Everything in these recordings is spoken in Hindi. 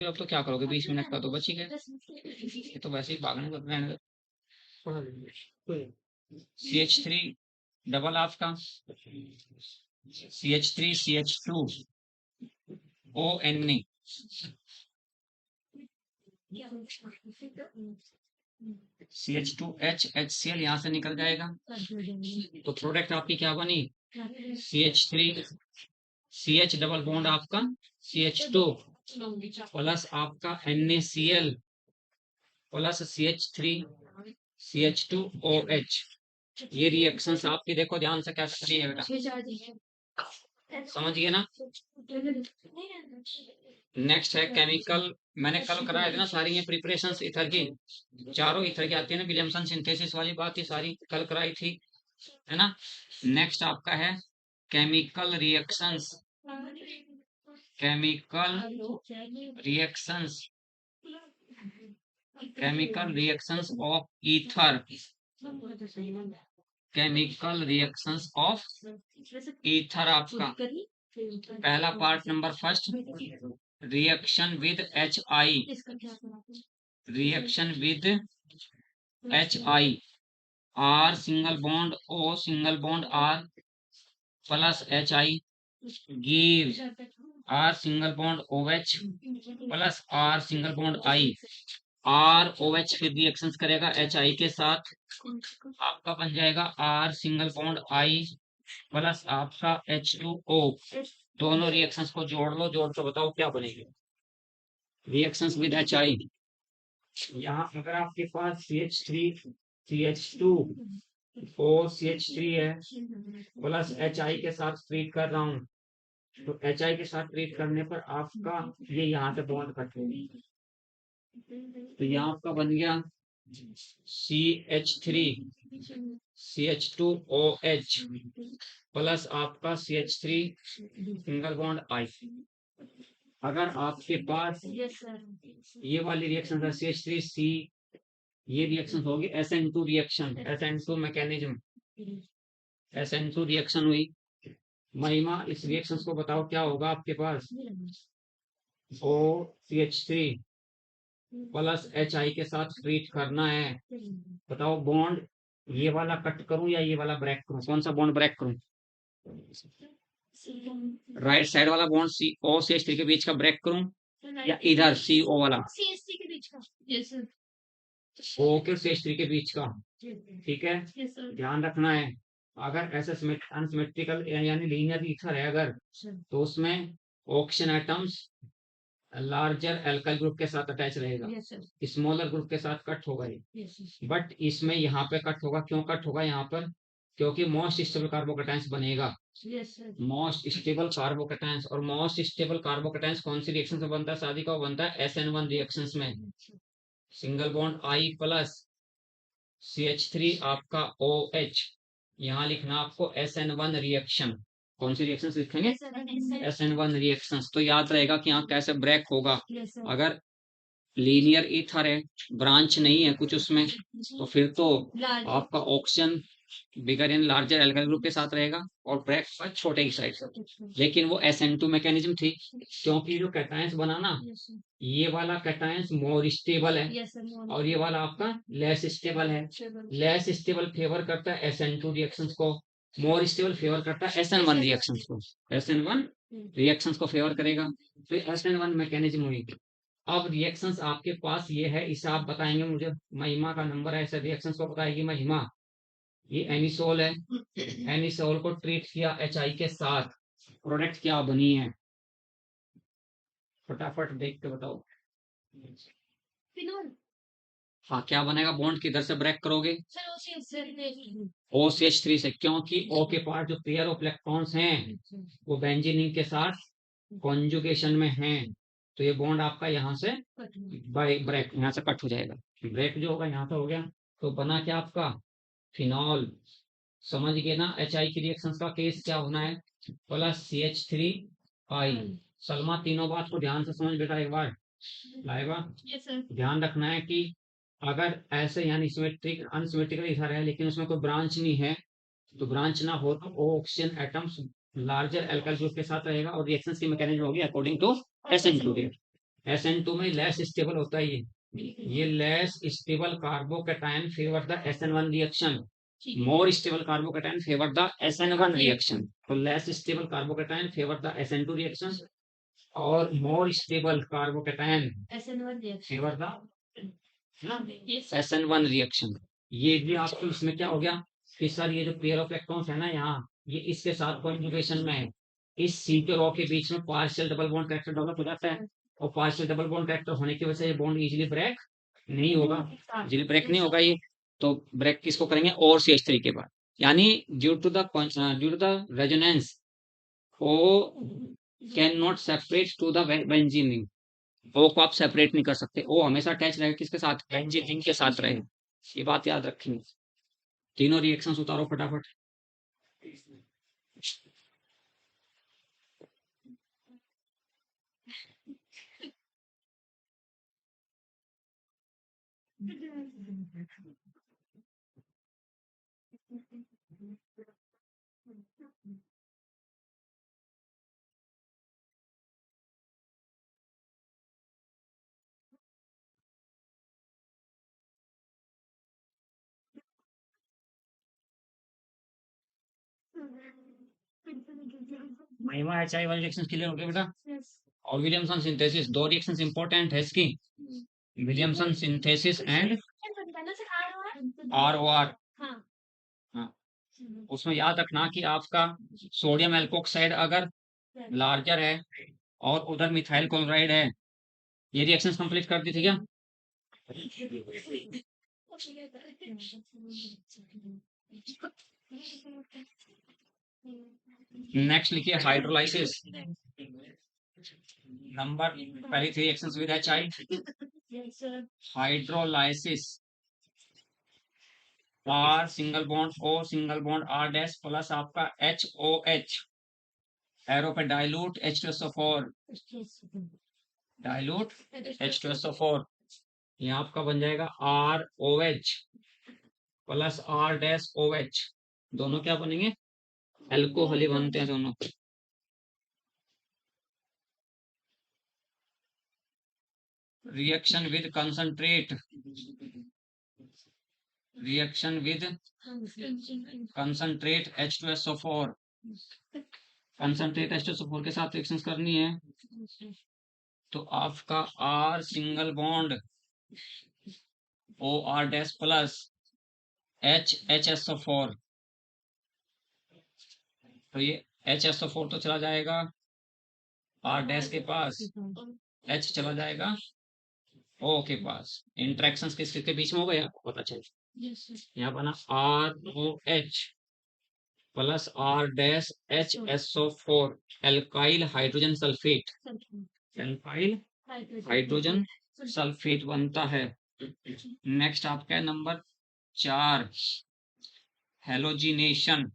अब तो क्या करोगे, 20 मिनट का तो बच ही गया। ये तो वैसे ही भागने का रहने दो। CH3 डबल आपका CH3 CH2 ONA CH2H HCl यहाँ से निकल जाएगा। तो प्रोडक्ट आपकी क्या बनी, CH3 CH डबल बॉन्ड आपका CH2 प्लस आपका NaCl प्लस CH3 CH2OH। ये रिएक्शंस आपकी देखो ध्यान से कैसे करी है बेटा, समझ गए ना। नेक्स्ट है केमिकल, मैंने कल कराया था ना सारी ये प्रिपरेशंस इथर की, चारों इथर की आती है ना, विलियमसन सिंथेसिस वाली बात ये सारी कल कराई थी, है ना। नेक्स्ट आपका है chemical reactions, chemical reactions, chemical reactions of ether, chemical reactions of ether आपका पहला part number first, reaction with HI, reaction with HI, R single bond O single bond R plus HI give R single bond OH plus R single bond I। R OH फिर रिएक्शंस करेगा HI के साथ, आपका बन जाएगा R single bond I plus आपका H2O। दोनों रिएक्शंस को जोड़ लो, जोड़ के बताओ क्या बनेगी। रिएक्शंस विद HI, यहाँ अगर आपके पास CH3 CH2 OCH3 है प्लस HI के साथ ट्रीट कर रहा हूँ, तो HI के साथ ट्रीट करने पर आपका ये यहाँ से बॉन्ड कट होगी, तो यहाँ आपका बन गया CH3 CH2OH प्लस आपका CH3 सिंगल बॉन्ड I। अगर आपके पास ये वाली रिएक्शन है CH3C, ये रिएक्शन होगी SN2 reaction, SN2 mechanism, SN2 reaction हुई। महिमा इस रिएक्शन को बताओ क्या होगा आपके पास, OCH3 प्लस HI के साथ ट्रीट करना है, बताओ बॉन्ड ये वाला कट करूं या ये वाला ब्रेक करूं, कौन सा बॉन्ड ब्रेक करूं, राइट साइड वाला बॉन्ड OCH3 के बीच का ब्रेक करूं या इधर CO वाला CH3 के बीच का, O के CH3 के बीच का, ठीक है। ध्यान रखना है अगर ऐसा अनसिमेट्रिकल यानी लीनियर ईथर है अगर, तो उसमें oxygen atoms larger alkyl group के साथ अटैच रहेगा, स्मॉलर ग्रुप के साथ कट होगा ये, बट इसमें यहाँ पे कट होगा, क्यों कट होगा यहाँ पर, क्योंकि मोस्ट स्टेबल कार्बोकेटाइंस बनेगा, मोस्ट स्टेबल कार्बोकेटाइंस, और मोस्ट स्टेबल कार्बोकेटाइंस कौन सी रिएक्शन से बनता है, शादी का बनता है SN1 रिएक्शंस में, single bond I plus CH3 आपका OH, यहाँ लिखना आपको SN1 रिएक्शन, कौन सी रिएक्शंस लिखेंगे, SN1 रिएक्शंस। तो याद रहेगा कि यहाँ कैसे ब्रेक होगा, अगर लीनियर ईथर है, ब्रांच नहीं है कुछ उसमें, तो फिर तो आपका oxygen bigger in larger alkyl group के साथ रहेगा और ब्रेक पर छोटे की साइड से, लेकिन वो SN2 मैकेनिज्म थी, क्योंकि जो कैटायंस बना ना, ये वाला कैटायंस मोर स्टेबल है और ये वाला आपका लेस स्टेबल है, लेस स्टेबल फेवर करता है SN2 रिएक्शंस को, मोर स्टेबल फेवर करता है SN1 रिएक्शंस को, SN1 रिएक्शंस को फेवर करेगा, तो SN1 मैकेनिज्म हुई। अब रिएक्शंस आपके पास ये है, इसे आप बताएंगे मुझे, महिमा का नंबर है, ऐसे रिएक्शंस को बताएगी महिमा। ये एनिसोल है, एनिसोल को ट्रीट किया HI के साथ, प्रोडक्ट क्या बनी है, फटाफट देख के बताओ। हाँ क्या बनेगा, बॉन्ड किधर से ब्रेक करोगे, OCH3 से, क्योंकि O के पास जो पेयर ऑफ इलेक्ट्रॉन्स हैं वो बेंजीन के साथ कॉन्जुगेशन में हैं, तो ये बॉन्ड आपका यहाँ से ब्रेक, यहाँ से कट हो जाएगा, ब्रेक जो होगा यहाँ पे हो गया, तो बना क्या आपका फिनॉल, समझ गए ना। HI की रिएक्शंस का केस क्या होना है, प्लस CH3I। सलमा तीनों बात को ध्यान से समझ बेटा एक बार, लाएगा ध्यान रखना है कि अगर ऐसे यानी सिमेट्रिक अनसिमेट्रिकल ईथर है लेकिन उसमें कोई ब्रांच नहीं है, तो ब्रांच ना हो तो oxygen atoms larger alkyl group के साथ रहेगा और रिएक्शंस की मैकेनिज्म होगी अकॉर्डिंग टू SN2। SN2 में लेस स्टेबल होता है ये less stable carbocation favour the SN1 reaction, more stable carbocation favour the SN1 reaction. तो less stable carbocation favour the SN2 reaction और more stable carbocation favour the SN1 reaction. ये भी आपको इसमें क्या हो गया कि सर ये जो पेयर ऑफ इलेक्ट्रॉन्स है ना यहाँ, ये इसके साथ कॉन्जुगेशन में है, इस सी के रॉ के बीच में partial double bond character develop हो जाता है, और पार्शियल डबल बॉन्ड कैरेक्टर होने की वजह से ये बॉन्ड इजीली ब्रेक नहीं होगा, इजीली ब्रेक नहीं होगा ये। तो ब्रेक किसको करेंगे, और CH3 के बाद, यानी due to the resonance O can not separate to the benzene ring. O को आप सेपरेट नहीं कर सकते, ओ हमेशा अटैच रहेगा किसके साथ, बेंजीन रिंग के साथ रहेगा। ये बात याद रखेंगे। तीनों रिएक्शंस उतारो फटाफट। महिमा HI वाली रिएक्शंस क्लियर हो गए बेटा। और विलियमसन सिंथेसिस, दो रिएक्शंस इंपॉर्टेंट है इसकी, विलियमसन सिंथेसिस एंड ROR। हाँ, उसमें याद रखना कि आपका सोडियम एल्कोक्साइड अगर लार्जर है और उधर मिथाइल क्लोराइड है, ये रिएक्शंस कंप्लीट कर दी थी क्या। नेक्स्ट लिखिए हाइड्रोलाइसिस। नंबर पहली three reactions with HI। Hydrolysis, R single bond O single bond R dash plus आपका HOH, एरो पे डाइल्यूट H2SO4, डाइल्यूट H2SO4, यहाँ आपका बन जाएगा ROH plus R dash OH, दोनों क्या बनेंगे, एल्कोहल ही बनते हैं दोनों। Reaction with concentrate, reaction with concentrate H2SO4, concentrate H2SO4 के साथ रिएक्शन करनी है, तो आपका R single bond OR dash plus HSO4, तो ये HSO4 तो चला जाएगा R डैश के पास, H चला जाएगा O के पास, इंटरेक्शंस किसके बीच में हो गया आपको पता चले। यहाँ बना ROH plus R dash HSO4, alkyl hydrogen sulphate, alkyl hydrogen sulphate बनता है। नेक्स्ट आपका है नंबर 4, हेलोजिनेशन।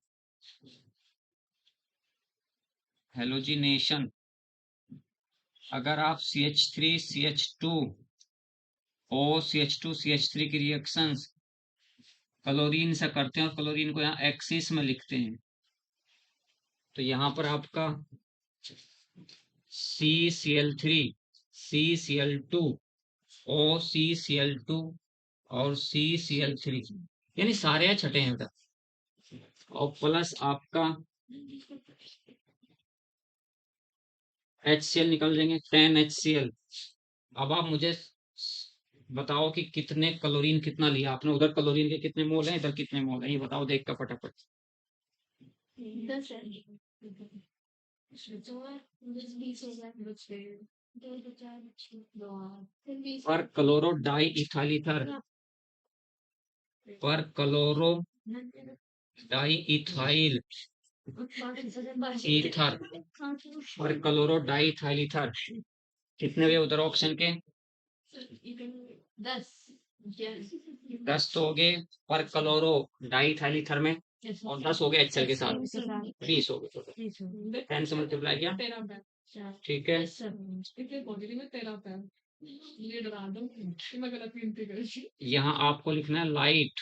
हेलोजिनेशन, अगर आप CH3 CH2 O CH2 CH3 की रिएक्शंस क्लोरीन से करते हैं और क्लोरीन को यहाँ एक्सिस में लिखते हैं, तो यहाँ पर आपका CCl3 CCl2 OCCl2 और CCl3, यानी सारे छठे हैं उधर, और प्लस आपका HCl निकल जाएंगे 10 HCl। अब आप मुझे बताओ कि कितने क्लोरीन कितना लिया आपने, उधर क्लोरीन के कितने मोल हैं, इधर कितने मोल हैं, ये बताओ देख कर फटाफट। 10 पर क्लोरो डाई इथाइल पर क्लोरो डाई इथाइल ईथर पर क्लोरो डाई इथाइल ईथर, कितने हुए उधर ऑप्शन के, 10 तो हो गए पर क्लोरो डाई इथाइल ईथर में, और 10 हो गए HCl के साथ, 20 हो गए, 10 से मल्टीप्लाई किया, ठीक है। यहाँ आपको लिखना है लाइट,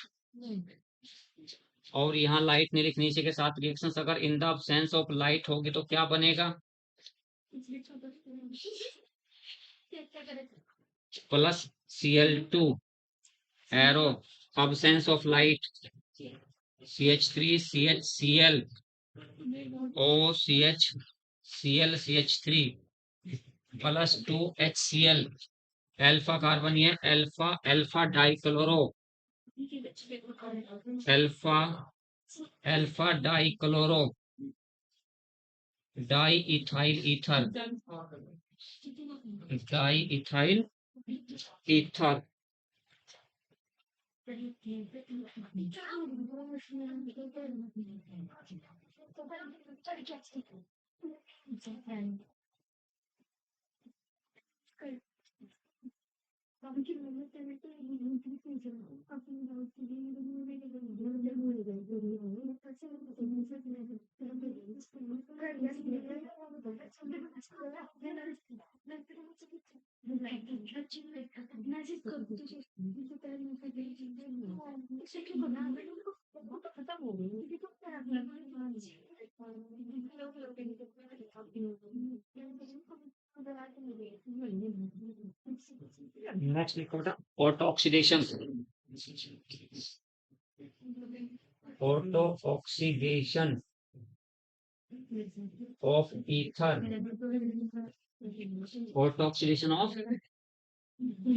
और यहाँ लाइट नहीं लिखनी चाहिए के साथ रिएक्शंस, अगर in the absence of light होगी तो क्या बनेगा, plus Cl2 arrow absence of light CH3 CHCl OCH Cl CH3 plus 2HCl alpha carbon ये alpha alpha dichloro alpha alpha dichloro di ethyl ether di ethyl ether next लिखो बेटा auto oxidation auto oxidation of ether auto oxidation of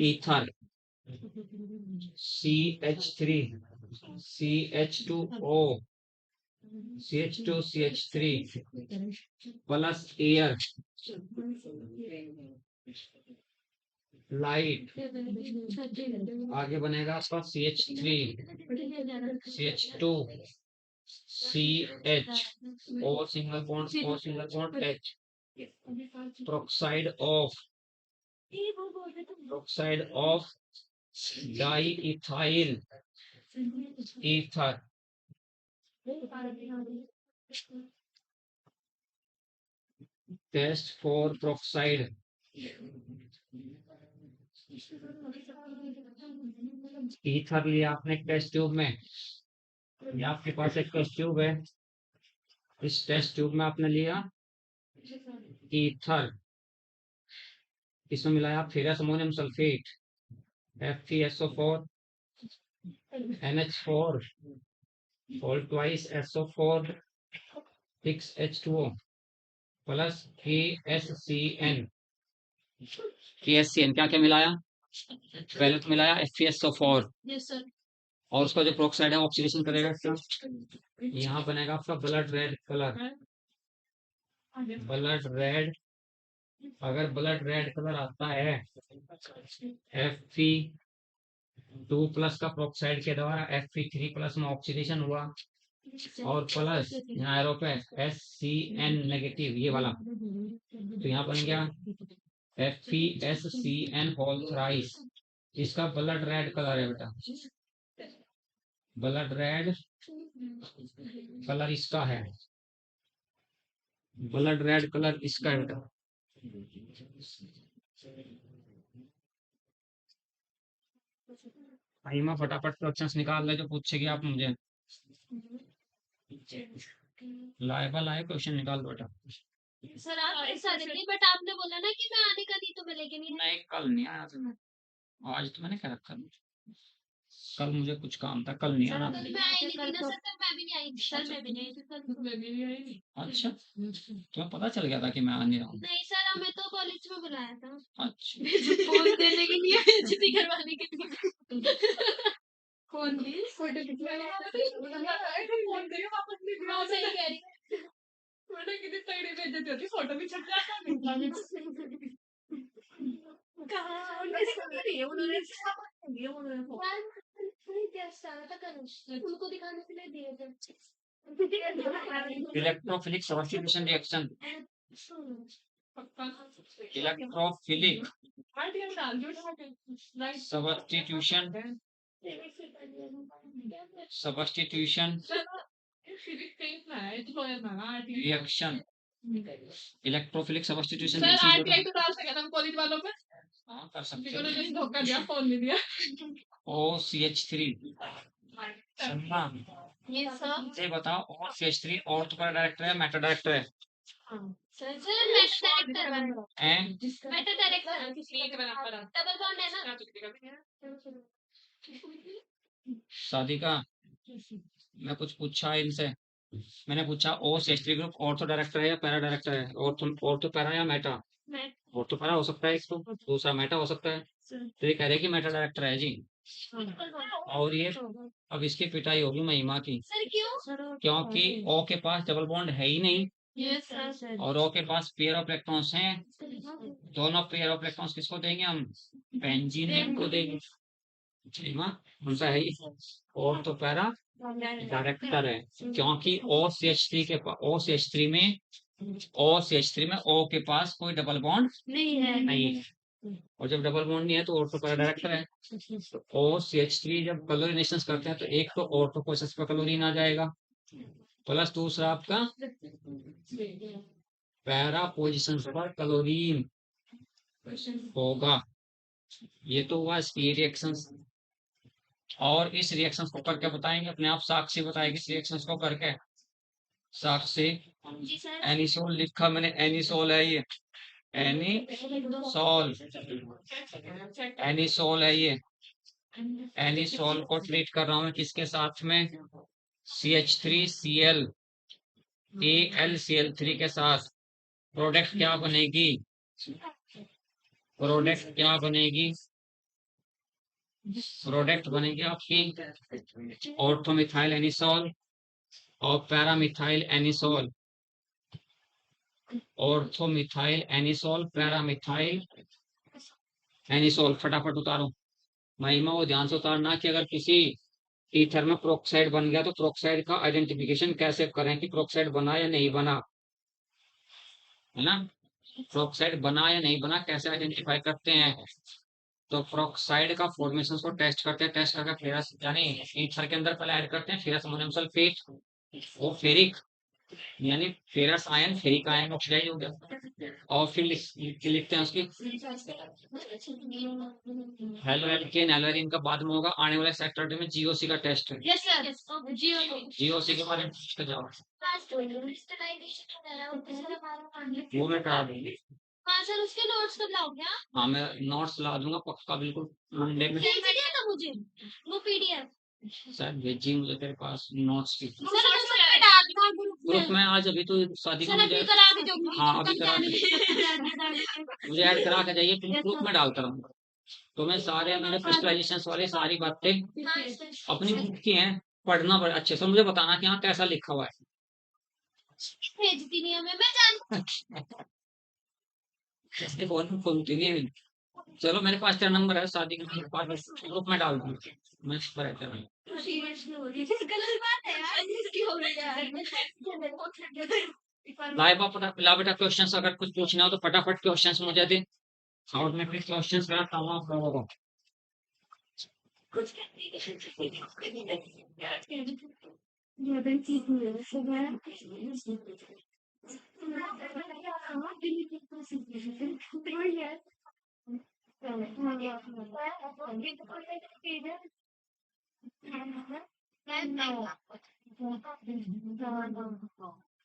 ether CH3 CH2O CH2 CH3 plus air light आगे बनेगा आपका CH3 CH2 CH O single bond H peroxide of di ethyl ether test for peroxide ether लिया आपने टेस्ट ट्यूब में ये आपके पास एक टेस्ट ट्यूब है इस टेस्ट ट्यूब में आपने लिया ईथर इसमें मिलाया ferrous ammonium sulphate FeSO4 NH4 all twice SO4 6H2O plus KSCN क्या क्या मिलाया पहले तो मिलाया FeSO4 और उसका जो प्रोक्साइड है ऑक्सीडेशन करेगा इसका यहाँ बनेगा आपका blood red colour blood red अगर ब्लड रेड कलर आता है Fe2 प्लस का प्रोक्साइड के द्वारा Fe3 प्लस में ऑक्सीडेशन हुआ और प्लस यहाँ एरो पे SCN नेगेटिव ये वाला तो यहाँ बन गया FeSCN होल थ्राइस इसका ब्लड रेड कलर है बेटा ब्लड रेड कलर इसका है ब्लड रेड कलर इसका है बेटा आइमा फटाफट क्वेश्चंस निकाल ले जो पूछेगी आप मुझे लाए क्वेश्चन निकाल दो बेटा सर आप ऐसा नहीं बट आपने बोला ना कि मैं आने का नहीं तो मैं लेके नहीं कल नहीं आया था मैं आज तो मैंने क्या रखा कल मुझे कुछ काम था कल नहीं आना मैं आई नहीं थी ना सर मैं भी नहीं आई थी सर मैं भी नहीं आई थी सर मैं भी नहीं आई अच्छा तुम्हें पता चल गया था कि मैं आ नहीं रहा हूँ नहीं सर हमें तो कॉलेज में बुलाया था अच्छा फोन देने के लिए बेइज्जती करवाने के लिए कौन दी फोटो खिंचवाने फोन देके वापस नहीं मैं सही कह रही फोटो कितनी तगड़ी बेइज्जती होती फोटो भी छप जाता कहाँ उन्होंने उनको दिखाने के लिए दिए थे electrophilic substitution reaction electrophilic substitution reaction electrophilic substitution reaction college वालों पे हाँ कर सकते हैं धोखा दिया फोन नहीं दिया OCH3 ये बताओ OCH3 ऑर्थो का डायरेक्टर है मेटा डायरेक्टर है sir Meta director and Meta director double bond है ना। सादिका, मैं कुछ पूछा इनसे, मैंने पूछा ओ सेस्ट्री ग्रुप ऑर्थो डायरेक्टर है या पैरा डायरेक्टर है? ऑर्थो पैरा या मेटा? ऑर्थो पैरा हो सकता है एक तो, दूसरा मेटा हो सकता है, तो ये कह रहे कि मेटा डायरेक्टर है जी। और ये अब इसकी पिटाई होगी महिमा की, सर क्यों? क्योंकि ओ के पास डबल बॉन्ड है ही नहीं यस सर। और ओ के पास पेयर ऑफ इलेक्ट्रॉन्स हैं। दोनों पेयर ऑफ इलेक्ट्रॉन्स किसको देंगे हम? बेंजीन को देंगे। महिमा उनका है ही और तो पैरा डायरेक्टर है, क्योंकि ओ सी एच थ्री में ओ के पास कोई डबल बॉन्ड नहीं है, और जब डबल बॉन्ड नहीं है तो ऑर्थो पैरा डायरेक्टर है। तो O CH3 जब क्लोरीनेशन करते हैं तो एक तो ऑर्थो प्रोसेस पर क्लोरीन आ जाएगा, प्लस दूसरा आपका पैरा पोजिशन पर क्लोरीन होगा। ये तो हुआ इसकी रिएक्शन, और इस रिएक्शन को करके बताएंगे अपने आप, साक्षी बताएगी इस रिएक्शन को करके। साक्षी, जी सर। एनिसोल लिखा मैंने, एनिसोल है ये, एनिसोल, एनिसोल है ये। एनिसोल को ट्रीट कर रहा हूँ किसके साथ में? CH3Cl AlCl3 के साथ। प्रोडक्ट क्या बनेगी? प्रोडक्ट क्या बनेगी? प्रोडक्ट बनेगी आपकी ऑर्थोमिथाइल एनिसोल और paramethyl anisole. Orthomethyl anisole, paramethyl anisole. फटाफट उतारो महिमा, वो ध्यान से उतारना कि अगर किसी ईथर में प्रोक्साइड बन गया तो प्रोक्साइड का आइडेंटिफिकेशन कैसे करें कि प्रोक्साइड बना या नहीं बना, है ना? प्रोक्साइड बना या नहीं बना कैसे आइडेंटिफाई करते हैं? तो प्रोक्साइड का फॉर्मेशन को टेस्ट करते हैं, टेस्ट करके फेरस यानी ईथर के अंदर पहले ऐड करते हैं फेरस अमोनियम सल्फेट, वो फेरिक यानी ferrous ion, ferric ion oxidise हो गया, और फिर लिखते हैं उसकी हेलो एल्केन एल्वेरिन का बाद में होगा आने वाले सैटरडे में जीओसी का टेस्ट है। Yes sir. जीओसी के बारे में पूछ जाओ, वो मैं करा दूंगी। हाँ सर, उसके नोट्स कब लाओगे आप? हाँ मैं नोट्स ला दूंगा पक्का, बिल्कुल मंडे में। भेज दिया था मुझे वो पीडीएफ। सर भेजी मुझे तेरे पास नोट्स की। सर ग्रुप में डाल दो ग्रुप में आज अभी तो शादी सर का अभी मुझे, करा के जाऊंगी। हाँ अभी करा के मुझे ऐड करा के जाइए, फिर ग्रुप में डालता रहूंगा। तो मैं सारे मैंने स्पेशलाइजेशन वाले सारी बातें अपनी बुक की हैं, पढ़ना बड़ा अच्छे से, मुझे बताना कि यहाँ कैसा लिखा हुआ है। भेजती नहीं हमें, मैं जान कैसे फोन खोलती नहीं। चलो मेरे पास तेरा नंबर है, शादी के पास ग्रुप में डाल दूंगा मैं इस पर रहता हूँ। सीरियसली हो रही है, गलत बात है यार, इसकी हो रही है यार। लाइव आप ला बेटा क्वेश्चंस, अगर कुछ पूछना हो तो फटाफट क्वेश्चंस मुझे दे, और मैं फिर क्वेश्चंस कराता हूँ आप लोगों को।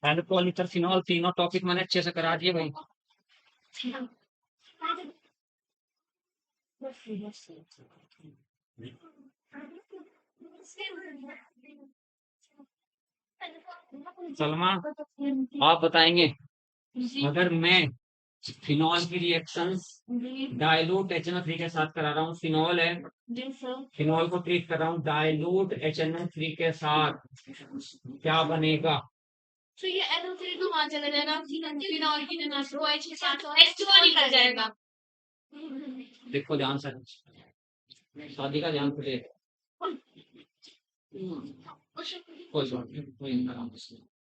एल्कोहल फिनॉल तीनों टॉपिक मैंने अच्छे से करा दिए भाई। सलमा आप बताएंगे, अगर मैं फिनॉल की रिएक्शन डाइल्यूट HNO3 के साथ करा रहा हूँ, फिनॉल है, फिनॉल को ट्रीट कर रहा हूँ डाइल्यूट HNO3 के साथ, क्या बनेगा? तो ये NO3 तो वहां चला जाएगा, फिनॉल की जगह OH के साथ H2O निकल जाएगा। देखो ध्यान से, शादी का ध्यान से देख, कोई बात नहीं, कोई